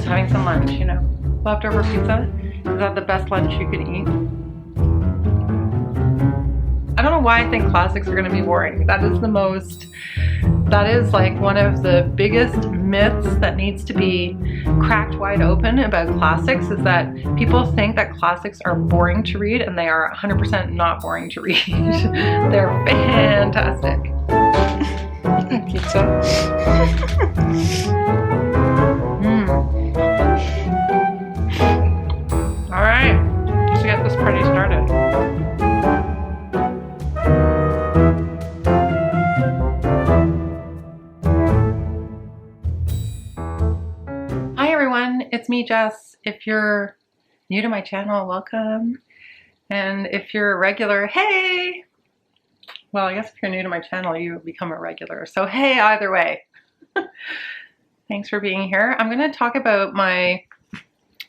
having some lunch, you know. Leftover pizza. Is that the best lunch you can eat? I don't know why I think classics are going to be boring. That is like one of the biggest myths that needs to be cracked wide open about classics, is that people think that classics are boring to read, and they are 100% not boring to read. They're fantastic. Pizza. All right, let's get this party started. Hi everyone, it's me, Jess. If you're new to my channel, welcome. And if you're a regular, hey! Well, I guess if you're new to my channel, you become a regular. So hey, either way. Thanks for being here. I'm going to talk about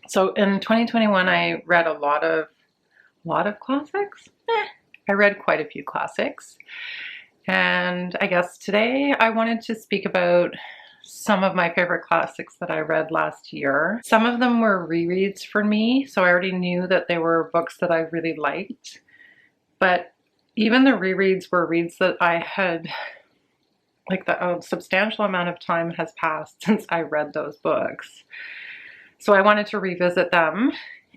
so in 2021, I read a lot of classics. I read quite a few classics. And I guess today I wanted to speak about some of my favorite classics that I read last year. Some of them were rereads for me, so I already knew that they were books that I really liked. But even the rereads were reads that I had, like, a substantial amount of time has passed since I read those books. So I wanted to revisit them,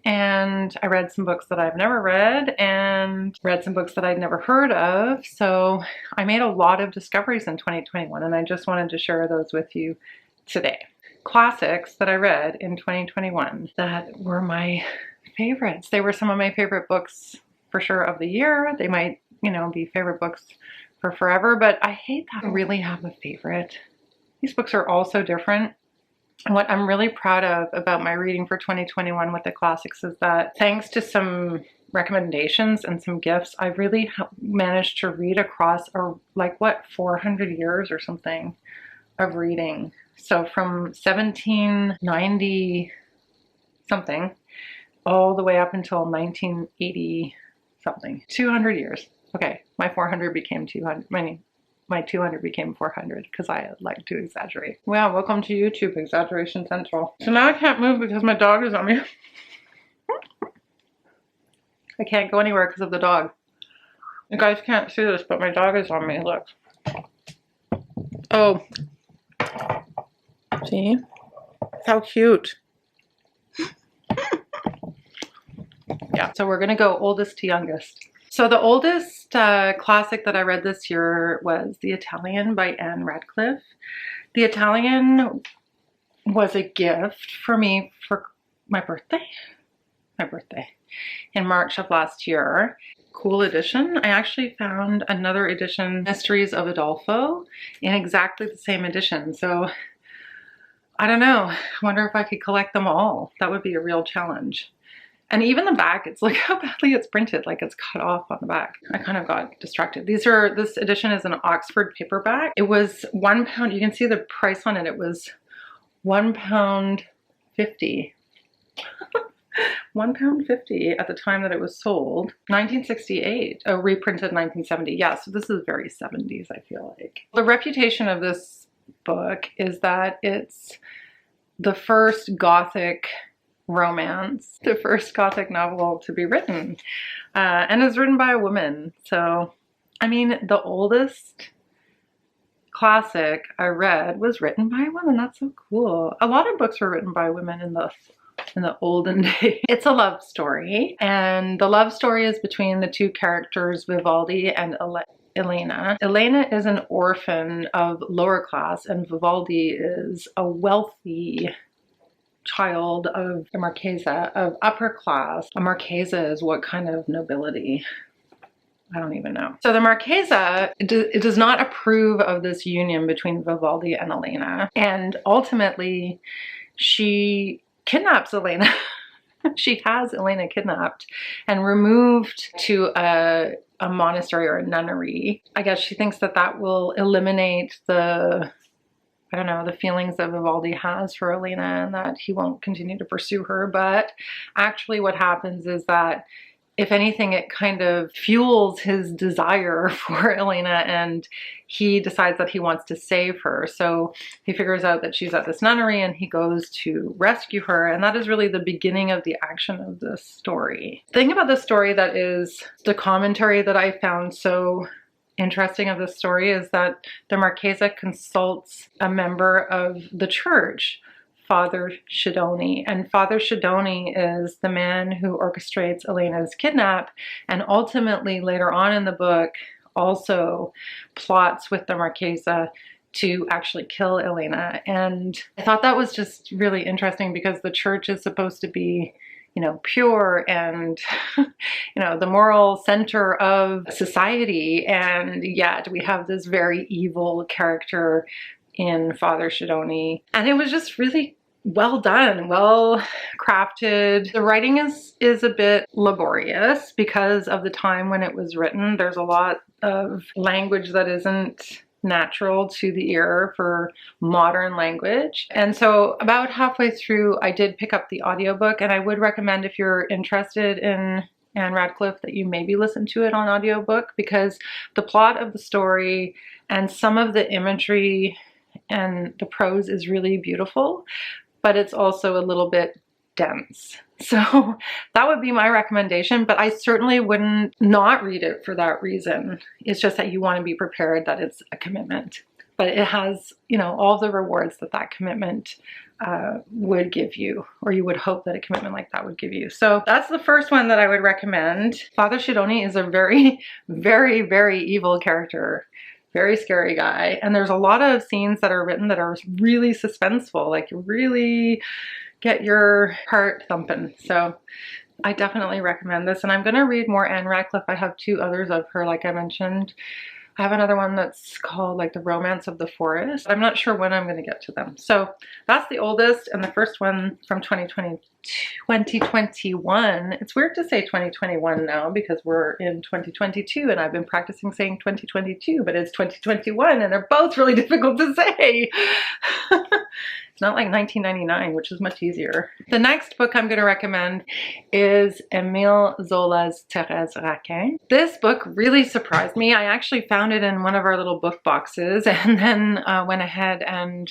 and I read some books that I've never read and read some books that I'd never heard of. So I made a lot of discoveries in 2021, and I just wanted to share those with you today. Classics that I read in 2021 that were my favorites. They were some of my favorite books for sure of the year. They might, you know, be favorite books for forever, but I hate that I really have a favorite. These books are all so different. And what I'm really proud of about my reading for 2021 with the classics is that thanks to some recommendations and some gifts, I really managed to read across 400 years or something of reading. So from 1790 something all the way up until 1980 something. 200 years. Okay, my 400 became 200. My 200 became 400 because I like to exaggerate. Well, welcome to YouTube, Exaggeration Central. So now I can't move because my dog is on me. I can't go anywhere because of the dog. You guys can't see this, but my dog is on me, look. Oh. See? How cute. Yeah, so we're gonna go oldest to youngest. So the oldest classic that I read this year was The Italian by Ann Radcliffe. The Italian was a gift for me for my birthday in March of last year. Cool edition. I actually found another edition, Mysteries of Adolfo, in exactly the same edition. So I don't know. I wonder if I could collect them all. That would be a real challenge. And even the back, it's like how badly it's printed, like it's cut off on the back. I kind of got distracted. This edition is an Oxford paperback. It was £1. You can see the price on it. It was £1.50. £1.50 at the time that it was sold. 1968, reprinted 1970. Yeah, so this is very 70s, I feel like. The reputation of this book is that it's the first Gothic romance, the first Gothic novel to be written, and is written by a woman. So, I mean, the oldest classic I read was written by a woman. That's so cool. A lot of books were written by women in the olden days. It's a love story, and the love story is between the two characters, Vivaldi and Elena. Elena is an orphan of lower class, and Vivaldi is a wealthy child of the Marchesa of upper class. A Marchesa is what kind of nobility? I don't even know. So the Marchesa it does not approve of this union between Vivaldi and Elena, and ultimately she kidnaps Elena. She has Elena kidnapped and removed to a monastery or a nunnery. I guess she thinks that that will eliminate the feelings that Vivaldi has for Elena, and that he won't continue to pursue her. But actually what happens is that if anything, it kind of fuels his desire for Elena, and he decides that he wants to save her. So he figures out that she's at this nunnery and he goes to rescue her. And that is really the beginning of the action of this story. The thing about this story that is the commentary that I found so interesting of this story is that the Marchesa consults a member of the church, Father Schedoni. And Father Schedoni is the man who orchestrates Elena's kidnap, and ultimately later on in the book also plots with the Marchesa to actually kill Elena. And I thought that was just really interesting because the church is supposed to be, you know, pure and, you know, the moral center of society. And yet we have this very evil character in Father Schedoni. And it was just really well done, well crafted. The writing is a bit laborious because of the time when it was written. There's a lot of language that isn't natural to the ear for modern language. And so about halfway through, I did pick up the audiobook, and I would recommend, if you're interested in Ann Radcliffe, that you maybe listen to it on audiobook, because the plot of the story and some of the imagery and the prose is really beautiful, but it's also a little bit dense. So that would be my recommendation, but I certainly wouldn't not read it for that reason. It's just that you want to be prepared that it's a commitment, but it has, you know, all the rewards that that commitment would give you, or you would hope that a commitment like that would give you. So that's the first one that I would recommend. Father Schedoni is a very, very, very evil character. Very scary guy. And there's a lot of scenes that are written that are really suspenseful, like really get your heart thumping. So I definitely recommend this. And I'm going to read more Ann Radcliffe. I have 2 others of her, like I mentioned. I have another one that's called like The Romance of the Forest. I'm not sure when I'm going to get to them. So that's the oldest, and the first one from 2021. It's weird to say 2021 now because we're in 2022 and I've been practicing saying 2022, but it's 2021 and they're both really difficult to say. It's not like 1999, which is much easier. The next book I'm going to recommend is Émile Zola's Thérèse Raquin. This book really surprised me. I actually found it in one of our little book boxes and then went ahead and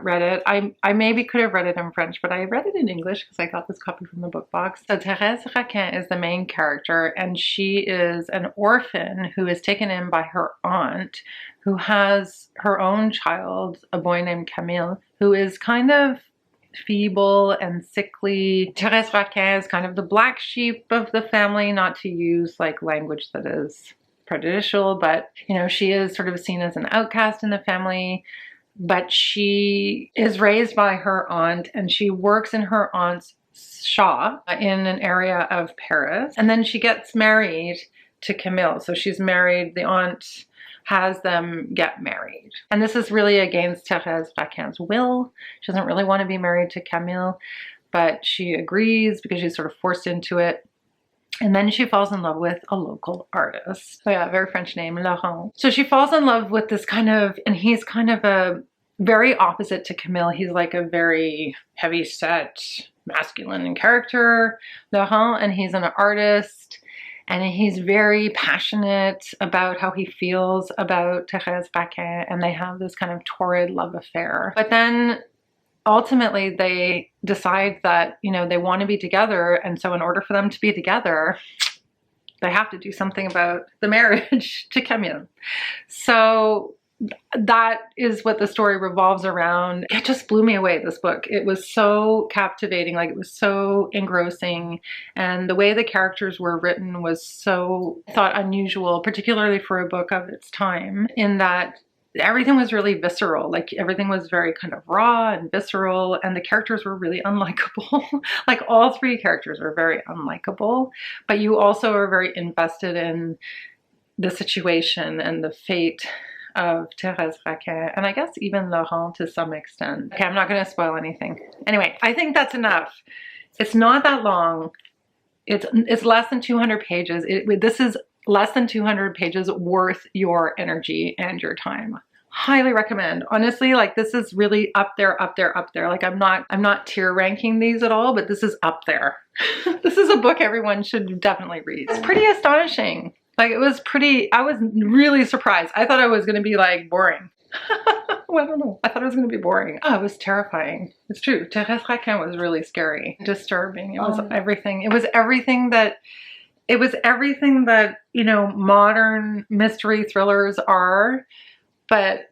read it. I maybe could have read it in French, but I read it in English because I got this copy from the book box. So Thérèse Raquin is the main character, and she is an orphan who is taken in by her aunt, who has her own child, a boy named Camille, who is kind of feeble and sickly. Thérèse Raquin is kind of the black sheep of the family, not to use like language that is prejudicial, but you know, she is sort of seen as an outcast in the family. But she is raised by her aunt, and she works in her aunt's shop in an area of Paris. And then she gets married to Camille. So she's married, the aunt has them get married. And this is really against Thérèse Raquin's will. She doesn't really want to be married to Camille, but she agrees because she's sort of forced into it. And then she falls in love with a local artist. So yeah, very French name, Larsen. So she falls in love with this kind of, and he's kind of a very opposite to Camille. He's like a very heavy set, masculine character, Larsen, and he's an artist. And he's very passionate about how he feels about Thérèse Raquin, and they have this kind of torrid love affair. But then ultimately they decide that, you know, they want to be together, and so in order for them to be together, they have to do something about the marriage to Camille. So that is what the story revolves around. It just blew me away, this book. It was so captivating, like it was so engrossing, and the way the characters were written was so, I thought, unusual, particularly for a book of its time, in that everything was really visceral. Like everything was very kind of raw and visceral, and the characters were really unlikable. Like all 3 characters were very unlikable, but you also are very invested in the situation and the fate of Thérèse Raquin, and I guess even Laurent to some extent. Okay, I'm not going to spoil anything. Anyway, I think that's enough. It's not that long. It's less than 200 pages. This is less than 200 pages worth your energy and your time. Highly recommend. Honestly, like this is really up there, up there, up there. Like I'm not tier ranking these at all, but this is up there. This is a book everyone should definitely read. It's pretty astonishing. Like it was pretty, I was really surprised. I thought I was going to be like boring. Well, I don't know. I thought it was going to be boring. Oh, it was terrifying. It's true. Thérèse Raquin was really scary, disturbing. It was everything. It was everything that, you know, modern mystery thrillers are, but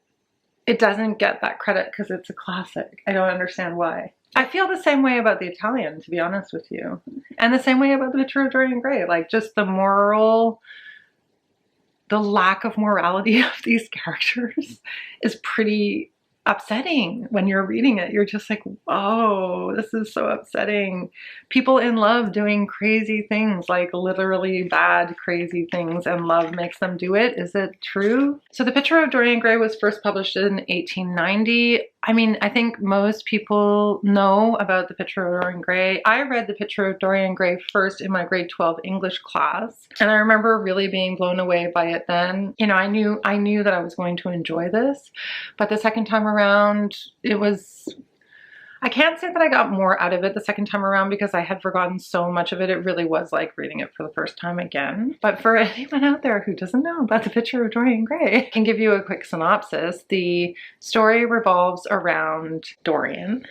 it doesn't get that credit because it's a classic. I don't understand why. I feel the same way about The Italian, to be honest with you. And the same way about The Picture of Dorian Gray. Like just the lack of morality of these characters is pretty upsetting when you're reading it. You're just like, whoa, this is so upsetting. People in love doing crazy things, like literally bad, crazy things, and love makes them do it. Is it true? So The Picture of Dorian Gray was first published in 1890. I mean, I think most people know about The Picture of Dorian Gray. I read The Picture of Dorian Gray first in my grade 12 English class, and I remember really being blown away by it then. You know, I knew that I was going to enjoy this, but the second time around, it was, I can't say that I got more out of it the second time around because I had forgotten so much of it. It really was like reading it for the first time again. But for anyone out there who doesn't know about The Picture of Dorian Gray, I can give you a quick synopsis. The story revolves around Dorian,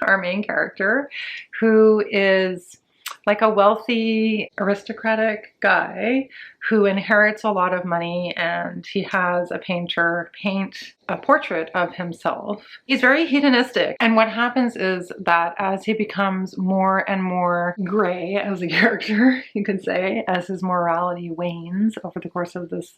our main character, who is like a wealthy aristocratic guy who inherits a lot of money, and he has a painter paint a portrait of himself. He's very hedonistic, and what happens is that as he becomes more and more gray as a character, you could say, as his morality wanes over the course of this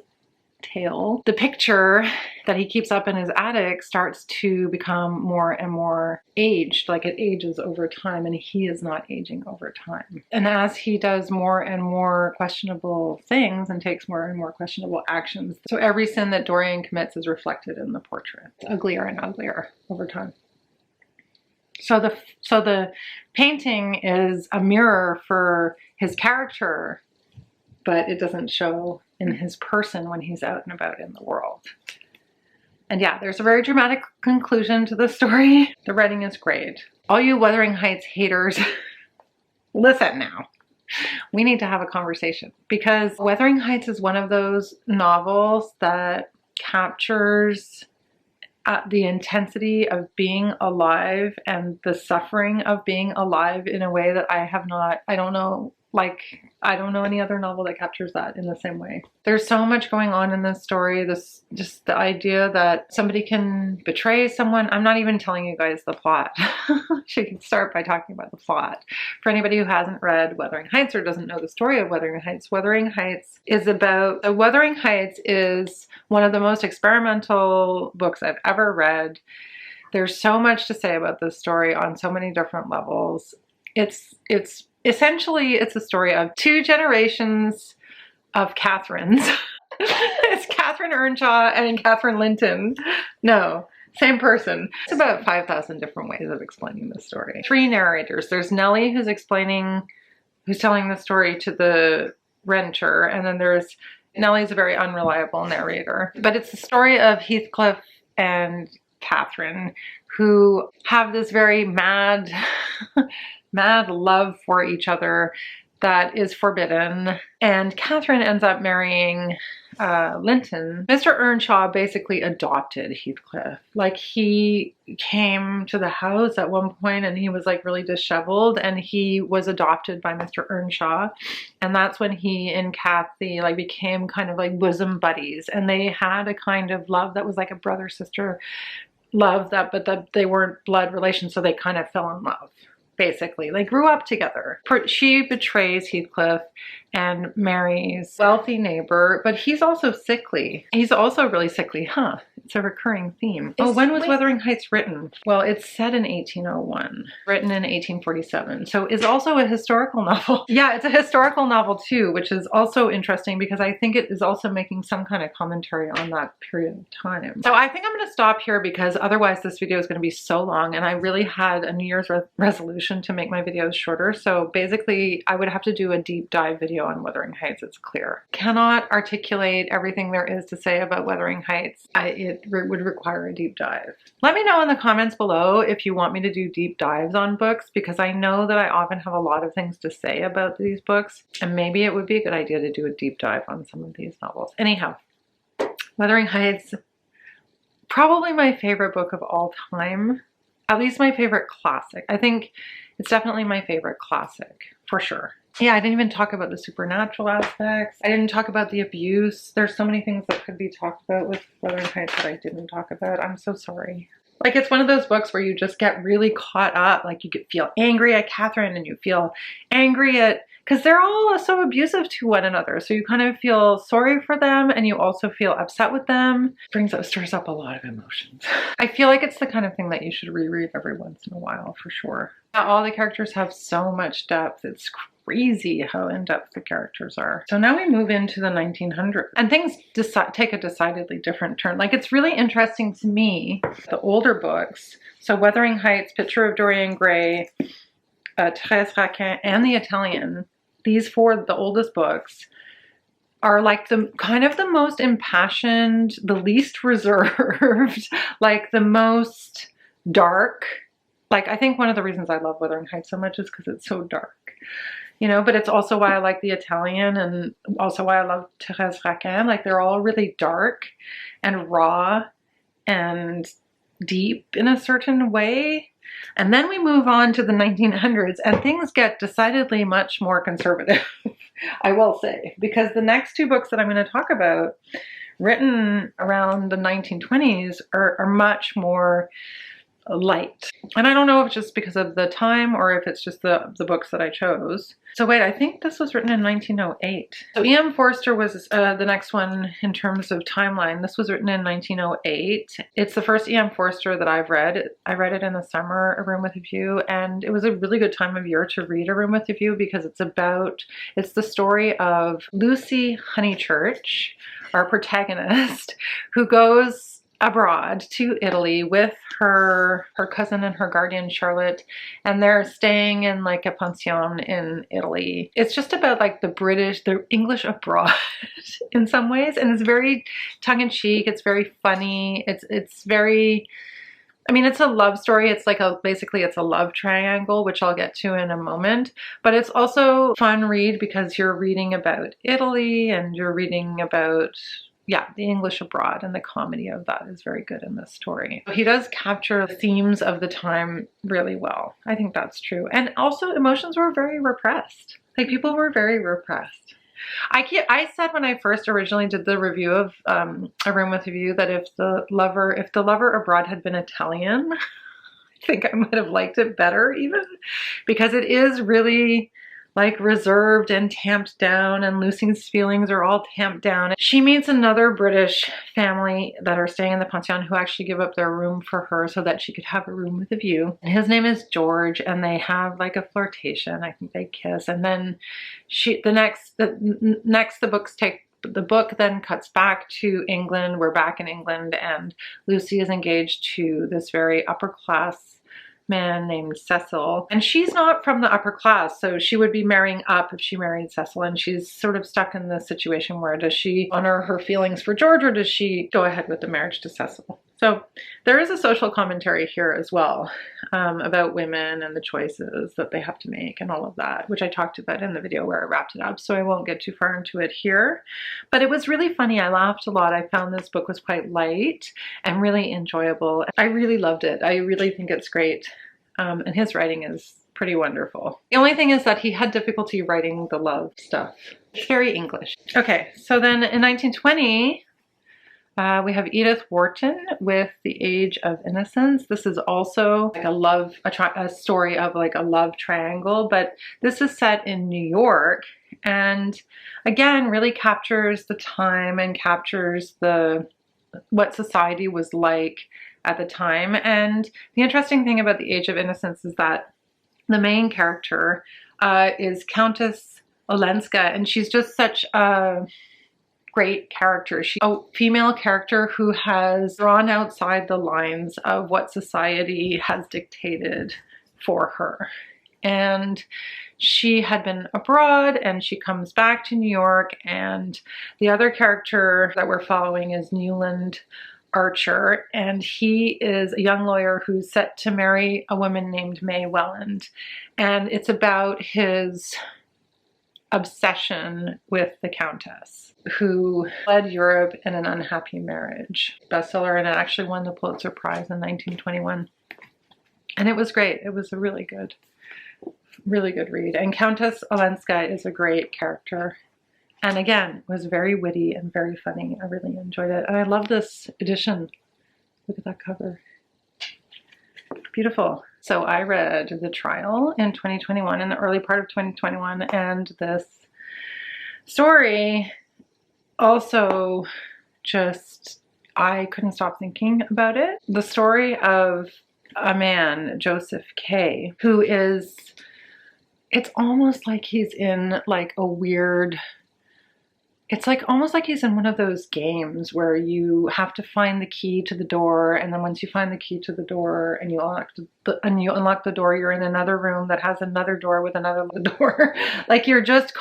tale, the picture that he keeps up in his attic starts to become more and more aged, like it ages over time, and he is not aging over time. And as he does more and more questionable things and takes more and more questionable actions, so every sin that Dorian commits is reflected in the portrait. It's uglier and uglier over time. So the painting is a mirror for his character, but it doesn't show in his person when he's out and about in the world. And yeah, there's a very dramatic conclusion to the story. The writing is great. All you Wuthering Heights haters, listen now. We need to have a conversation, because Wuthering Heights is one of those novels that captures the intensity of being alive and the suffering of being alive in a way that I don't know any other novel that captures that in the same way. There's so much going on in this story. Just the idea that somebody can betray someone. I'm not even telling you guys the plot. She can start by talking about the plot. For anybody who hasn't read Wuthering Heights or doesn't know the story of Wuthering Heights, Wuthering Heights is one of the most experimental books I've ever read. There's so much to say about this story on so many different levels. Essentially, it's a story of two generations of Catherines. It's Catherine Earnshaw and Catherine Linton. No, same person. It's about 5,000 different ways of explaining the story. Three narrators. There's Nellie, who's telling the story to the renter, and then there's Nellie's a very unreliable narrator. But it's the story of Heathcliff and Catherine, who have this very mad love for each other that is forbidden. And Catherine ends up marrying Linton. Mr. Earnshaw basically adopted Heathcliff. Like, he came to the house at one point and he was like really disheveled, and he was adopted by Mr. Earnshaw. And that's when he and Kathy like became kind of like bosom buddies, and they had a kind of love that was like a brother-sister love, but they weren't blood relations, so they kind of fell in love. Basically, they grew up together. She betrays Heathcliff and marries a wealthy neighbor, but he's also sickly. He's also really sickly, huh? It's a recurring theme. When was Wuthering Heights written? Well, it's set in 1801, written in 1847. So it's also a historical novel. Yeah, it's a historical novel too, which is also interesting because I think it is also making some kind of commentary on that period of time. So I think I'm going to stop here because otherwise this video is going to be so long, and I really had a New Year's resolution to make my videos shorter. So basically I would have to do a deep dive video video on Wuthering Heights, it's clear. Cannot articulate everything there is to say about Wuthering Heights. It would require a deep dive. Let me know in the comments below if you want me to do deep dives on books, because I know that I often have a lot of things to say about these books, and maybe it would be a good idea to do a deep dive on some of these novels. Anyhow, Wuthering Heights, probably my favorite book of all time. At least my favorite classic. I think it's definitely my favorite classic, for sure. Yeah, I didn't even talk about the supernatural aspects. I didn't talk about the abuse. There's so many things that could be talked about with Wuthering Heights that I didn't talk about. I'm so sorry. Like, it's one of those books where you just get really caught up. Like, you could feel angry at Catherine, and you feel angry at, because they're all so abusive to one another. So you kind of feel sorry for them, and you also feel upset with them. Stirs up a lot of emotions. I feel like it's the kind of thing that you should reread every once in a while, for sure. All the characters have so much depth. It's crazy how in-depth the characters are. So now we move into the 1900s, and things take a decidedly different turn. Like, it's really interesting to me, the older books, so Wuthering Heights, Picture of Dorian Gray, Thérèse, Raquin, and The Italian, these four, the oldest books, are like the kind of the most impassioned, the least reserved, like the most dark. Like, I think one of the reasons I love Wuthering Heights so much is because it's so dark. You know, but it's also why I like The Italian, and also why I love Thérèse Raquin. Like, they're all really dark and raw and deep in a certain way. And then we move on to the 1900s, and things get decidedly much more conservative, I will say, because the next two books that I'm going to talk about, written around the 1920s, are much more light. And I don't know if it's just because of the time or if it's just the books that I chose. So wait, I think this was written in 1908. So E.M. Forster was the next one in terms of timeline. This was written in 1908. It's the first E.M. Forster that I've read. I read it in the summer, A Room with a View, and it was a really good time of year to read A Room with a View, because it's the story of Lucy Honeychurch, our protagonist, who goes abroad to Italy with her cousin and her guardian Charlotte, and they're staying in like a pension in Italy. It's just about like the English abroad in some ways, and it's very tongue-in-cheek. It's very funny. It's very, I mean, it's a love story. It's like basically it's a love triangle, which I'll get to in a moment, but it's also a fun read because you're reading about Italy, and you're reading about, yeah, the English abroad, and the comedy of that is very good in this story. He does capture the themes of the time really well. I think that's true. And also, emotions were very repressed. Like, people were very repressed. I said when I first originally did the review of A Room with a View that if the lover abroad had been Italian, I think I might have liked it better, even, because it is really like reserved and tamped down, and Lucy's feelings are all tamped down. She meets another British family that are staying in the pension who actually give up their room for her so that she could have a room with a view. And his name is George, and they have like a flirtation. I think they kiss, and then the book then cuts back to England. We're back in England, and Lucy is engaged to this very upper class man named Cecil, and she's not from the upper class, so she would be marrying up if she married Cecil, and she's sort of stuck in this situation where, does she honor her feelings for George, or does she go ahead with the marriage to Cecil? So there is a social commentary here as well, about women and the choices that they have to make and all of that, which I talked about in the video where I wrapped it up, so I won't get too far into it here. But it was really funny. I laughed a lot. I found this book was quite light and really enjoyable. I really loved it. I really think it's great. And his writing is pretty wonderful. The only thing is that he had difficulty writing the love stuff. It's very English. Okay, so then in 1920, we have Edith Wharton with The Age of Innocence. This is also like a story of like a love triangle, but this is set in New York, and again really captures the time and captures what society was like at the time. And the interesting thing about The Age of Innocence is that the main character is Countess Olenska, and she's just such a great character. She's a female character who has drawn outside the lines of what society has dictated for her. and she had been abroad and she comes back to New York, and the other character that we're following is Newland Archer, and he is a young lawyer who's set to marry a woman named May Welland, and it's about his obsession with the Countess, who led Europe in an unhappy marriage. Bestseller, and it actually won the Pulitzer Prize in 1921. And it was great. It was a really good read. And Countess Olenska is a great character. And again, was very witty and very funny. I really enjoyed it. And I love this edition. Look at that cover. Beautiful. So I read The Trial in 2021, in the early part of 2021, and this story also just, I couldn't stop thinking about it. The story of a man, Joseph K., who is, it's almost like he's in like a weird, it's like almost like he's in one of those games where you have to find the key to the door, and then once you find the key to the door and you unlock the door, you're in another room that has another door with another door. Like you're just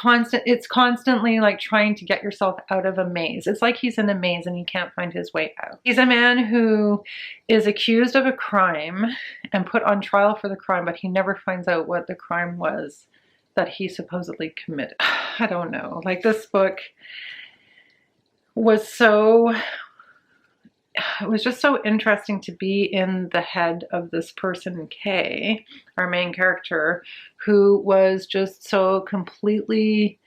it's constantly like trying to get yourself out of a maze. It's like he's in a maze and he can't find his way out. He's a man who is accused of a crime and put on trial for the crime, but he never finds out what the crime was that he supposedly committed. I don't know. Like, this book was so, it was just so interesting to be in the head of this person, Kay, our main character, who was just so completely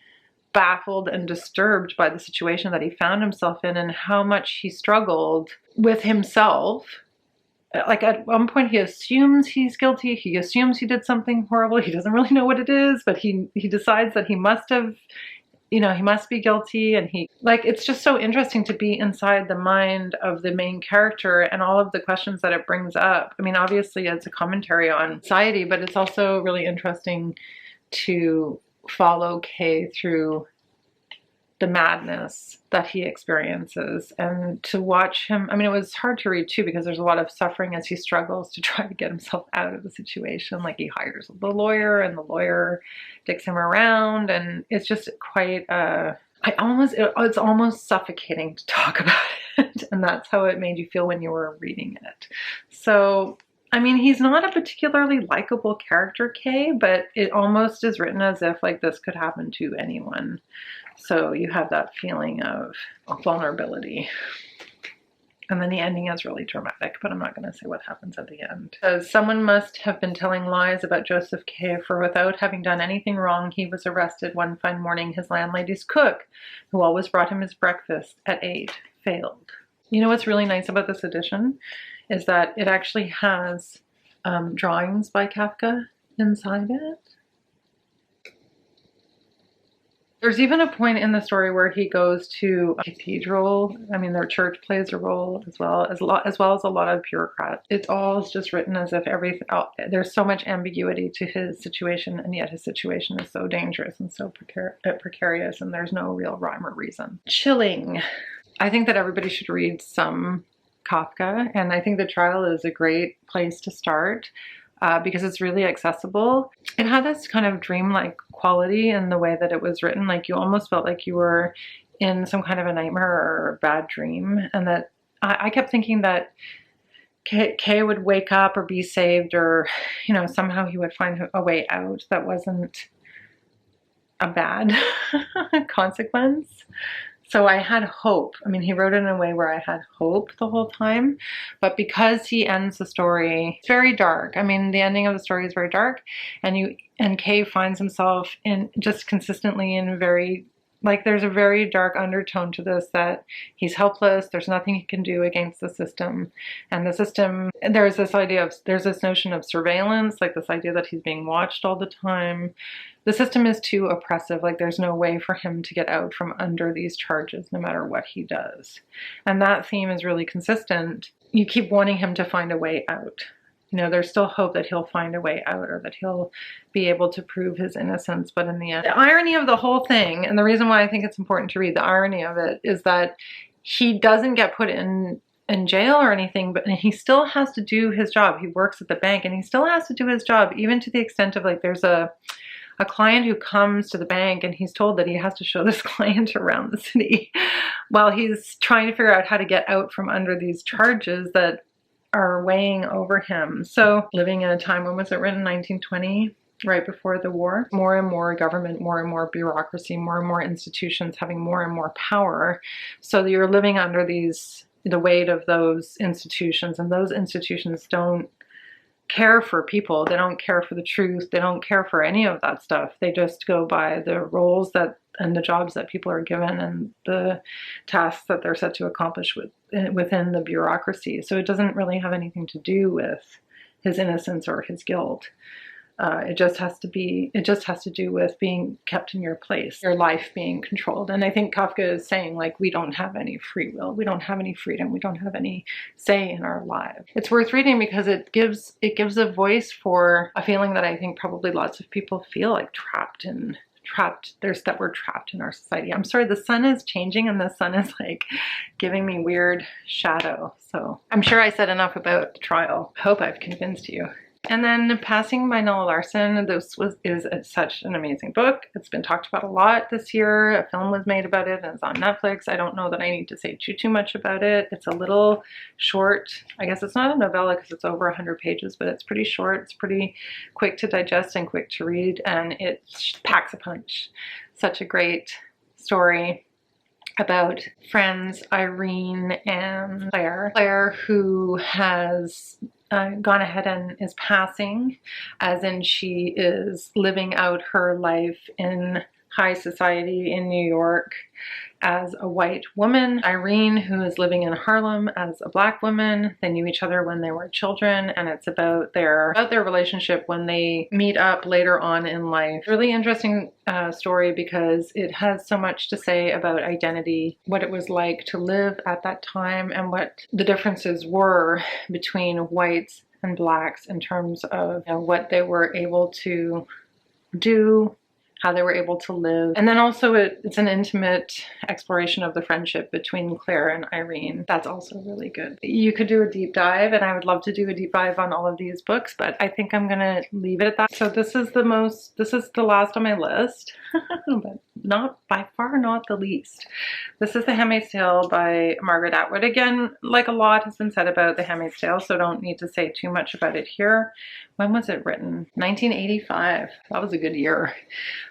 baffled and disturbed by the situation that he found himself in, and how much he struggled with himself. Like, at one point he assumes he's guilty, he assumes he did something horrible, he doesn't really know what it is, but he decides that he must have, you know, he must be guilty, and it's just so interesting to be inside the mind of the main character and all of the questions that it brings up. I mean, obviously it's a commentary on society, but it's also really interesting to follow Kay through the madness that he experiences, and to watch him. I mean, it was hard to read too, because there's a lot of suffering as he struggles to try to get himself out of the situation. Like, he hires the lawyer, and the lawyer dicks him around, and it's just quite it's almost suffocating to talk about it. And that's how it made you feel when you were reading it. So, I mean, he's not a particularly likable character, Kay, but it almost is written as if like this could happen to anyone. So you have that feeling of vulnerability. And then the ending is really dramatic, but I'm not going to say what happens at the end. Because someone must have been telling lies about Joseph K., for without having done anything wrong, he was arrested one fine morning. His landlady's cook, who always brought him his breakfast at 8, failed. You know what's really nice about this edition is that it actually has drawings by Kafka inside it. There's even a point in the story where he goes to a cathedral. I mean, their church plays a role as well as a lot of bureaucrats. It's all just written as if everything. There's so much ambiguity to his situation, and yet his situation is so dangerous and so precarious, and there's no real rhyme or reason. Chilling. I think that everybody should read some Kafka, and I think The Trial is a great place to start. Because it's really accessible. It had this kind of dreamlike quality in the way that it was written. Like, you almost felt like you were in some kind of a nightmare or a bad dream. And that I kept thinking that Kay would wake up or be saved, or, you know, somehow he would find a way out that wasn't a bad consequence. So I had hope. I mean, he wrote it in a way where I had hope the whole time, but because he ends the story, it's very dark. I mean, the ending of the story is very dark, and Kay finds himself in just consistently in very, like, there's a very dark undertone to this, that he's helpless. There's nothing he can do against the system. And the system, there's this notion of surveillance, like this idea that he's being watched all the time. The system is too oppressive. Like, there's no way for him to get out from under these charges, no matter what he does. And that theme is really consistent. You keep wanting him to find a way out. You know, there's still hope that he'll find a way out, or that he'll be able to prove his innocence. But in the end, the irony of the whole thing, and the reason why I think it's important to read, the irony of it, is that he doesn't get put in in jail or anything, but he still has to do his job. He works at the bank and he still has to do his job, even to the extent of like there's a client who comes to the bank and he's told that he has to show this client around the city while he's trying to figure out how to get out from under these charges that are weighing over him. So living in a time, when was it written? 1920, right before the war. More and more government, more and more bureaucracy, more and more institutions having more and more power. So you're living under the weight of those institutions, and those institutions don't care for people. They don't care for the truth. They don't care for any of that stuff. They just go by the roles and the jobs that people are given and the tasks that they're set to accomplish within the bureaucracy. So it doesn't really have anything to do with his innocence or his guilt. It just has to do with being kept in your place, your life being controlled. And I think Kafka is saying, like, we don't have any free will, we don't have any freedom, we don't have any say in our lives. It's worth reading because it gives a voice for a feeling that I think probably lots of people feel, like we're trapped in our society. I'm sorry, the sun is changing and the sun is like giving me weird shadow. So I'm sure I said enough about the trial. I hope I've convinced you. And then Passing by Nella Larsen. This is such an amazing book. It's been talked about a lot this year. A film was made about it and it's on Netflix. I don't know that I need to say too much about it. It's a little short. I guess it's not a novella because it's over 100 pages, but it's pretty short. It's pretty quick to digest and quick to read, and it packs a punch. Such a great story about friends Irene and Claire. Claire, who has gone ahead and is passing, as in she is living out her life in high society in New York as a white woman. Irene, who is living in Harlem as a black woman. They knew each other when they were children, and it's about their relationship when they meet up later on in life. Really interesting story because it has so much to say about identity, what it was like to live at that time, and what the differences were between whites and blacks in terms of, you know, what they were able to do, how they were able to live. And then also it's an intimate exploration of the friendship between Claire and Irene. That's also really good. You could do a deep dive, and I would love to do a deep dive on all of these books, but I think I'm gonna leave it at that. So this is the last on my list, but not by far not the least. This is The Handmaid's Tale by Margaret Atwood. Again, like a lot has been said about The Handmaid's Tale, so don't need to say too much about it here. When was it written? 1985. That was a good year.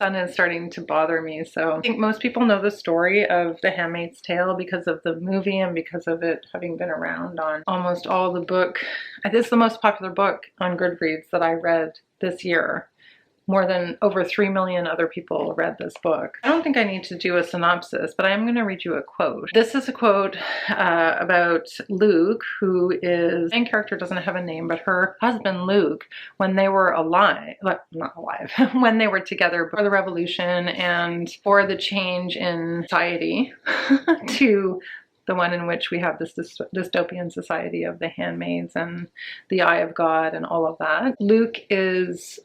The sun is starting to bother me. So I think most people know the story of The Handmaid's Tale because of the movie and because of it having been around on almost all the book. It's the most popular book on Goodreads that I read this year. More than over 3 million other people read this book. I don't think I need to do a synopsis, but I am going to read you a quote. This is a quote about Luke, who is, the main character doesn't have a name, but her husband Luke, when they were alive, not alive, when they were together before the revolution and for the change in society to the one in which we have this dystopian society of the handmaids and the eye of God and all of that. Luke is,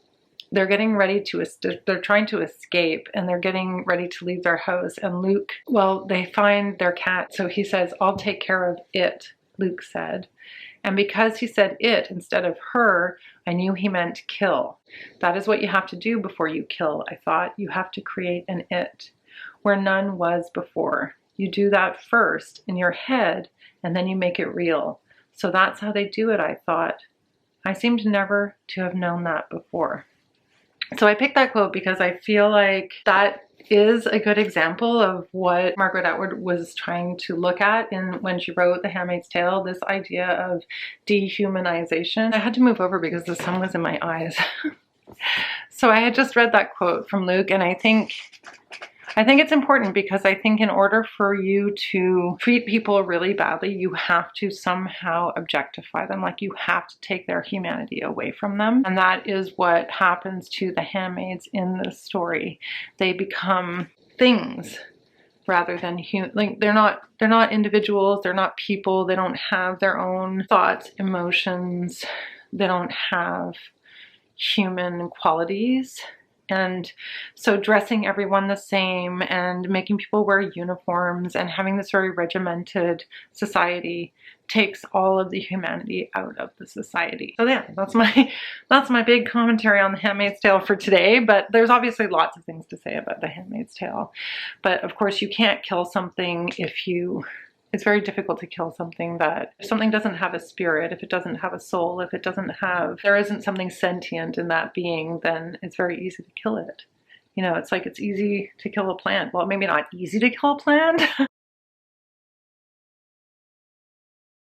they're getting ready to, they're trying to escape, and they're getting ready to leave their house. And Luke, well, they find their cat. So he says, "I'll take care of it," Luke said. And because he said it instead of her, I knew he meant kill. That is what you have to do before you kill, I thought. You have to create an it where none was before. You do that first in your head, and then you make it real. So that's how they do it, I thought. I seemed never to have known that before. So I picked that quote because I feel like that is a good example of what Margaret Atwood was trying to look at when she wrote The Handmaid's Tale, this idea of dehumanization. I had to move over because the sun was in my eyes. So I had just read that quote from Luke, and I think it's important because I think in order for you to treat people really badly, you have to somehow objectify them. Like, you have to take their humanity away from them. And that is what happens to the handmaids in this story. They become things rather than human. Like, they're not individuals, they're not people, they don't have their own thoughts, emotions, they don't have human qualities. And so dressing everyone the same and making people wear uniforms and having this very regimented society takes all of the humanity out of the society. So yeah, that's my big commentary on The Handmaid's Tale for today, but there's obviously lots of things to say about The Handmaid's Tale. But of course you can't kill something it's very difficult to kill something if something doesn't have a spirit, if it doesn't have a soul, if there isn't something sentient in that being, then it's very easy to kill it. You know, it's like it's easy to kill a plant. Well, maybe not easy to kill a plant.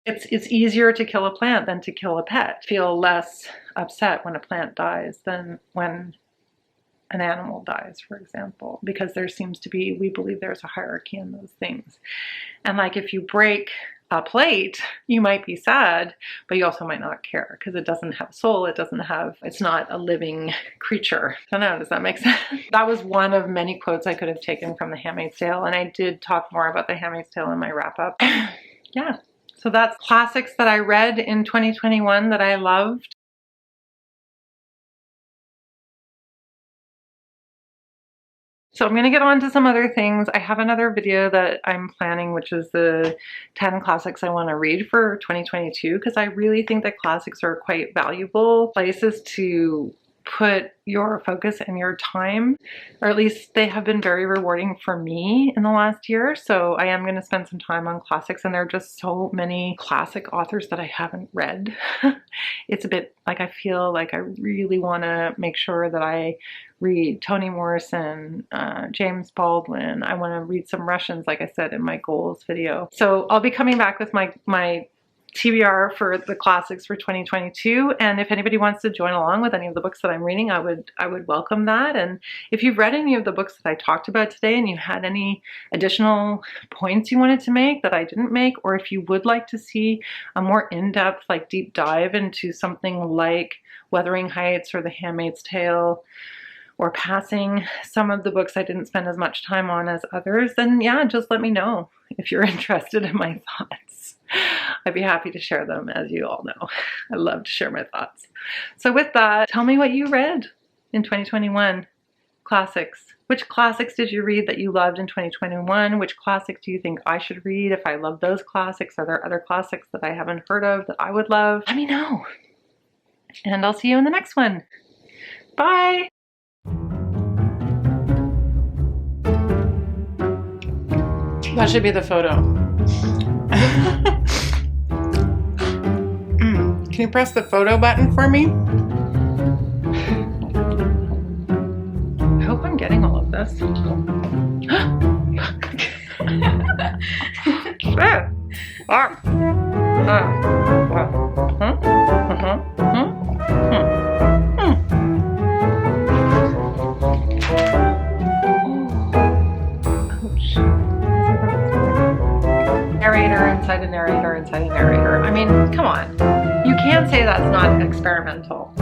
It's easier to kill a plant than to kill a pet. Feel less upset when a plant dies than when an animal dies, for example, because we believe there's a hierarchy in those things. And like if you break a plate, you might be sad, but you also might not care because it doesn't have a soul, it's not a living creature. I don't know, does that make sense? That was one of many quotes I could have taken from The Handmaid's Tale, and I did talk more about The Handmaid's Tale in my wrap-up. Yeah. So that's classics that I read in 2021 that I loved. So I'm going to get on to some other things. I have another video that I'm planning, which is the 10 classics I want to read for 2022, because I really think that classics are quite valuable places to put your focus and your time, or at least they have been very rewarding for me in the last year. So I am going to spend some time on classics, and there are just so many classic authors that I haven't read. It's a bit like I feel like I really want to make sure that I read Toni Morrison, James Baldwin. I want to read some Russians, like I said in my goals video. So I'll be coming back with my TBR for the classics for 2022, and if anybody wants to join along with any of the books that I'm reading, I would welcome that. And if you've read any of the books that I talked about today and you had any additional points you wanted to make that I didn't make, or if you would like to see a more in-depth, like deep dive into something like Wuthering Heights or The Handmaid's Tale, or passing some of the books I didn't spend as much time on as others, then yeah, just let me know if you're interested in my thoughts. I'd be happy to share them, as you all know. I love to share my thoughts. So with that, tell me what you read in 2021. Classics. Which classics did you read that you loved in 2021? Which classics do you think I should read if I love those classics? Are there other classics that I haven't heard of that I would love? Let me know. And I'll see you in the next one. Bye! That should be the photo. Can you press the photo button for me? I hope I'm getting all of this. Inside a narrator inside a narrator. I mean, come on. You can't say that's not experimental.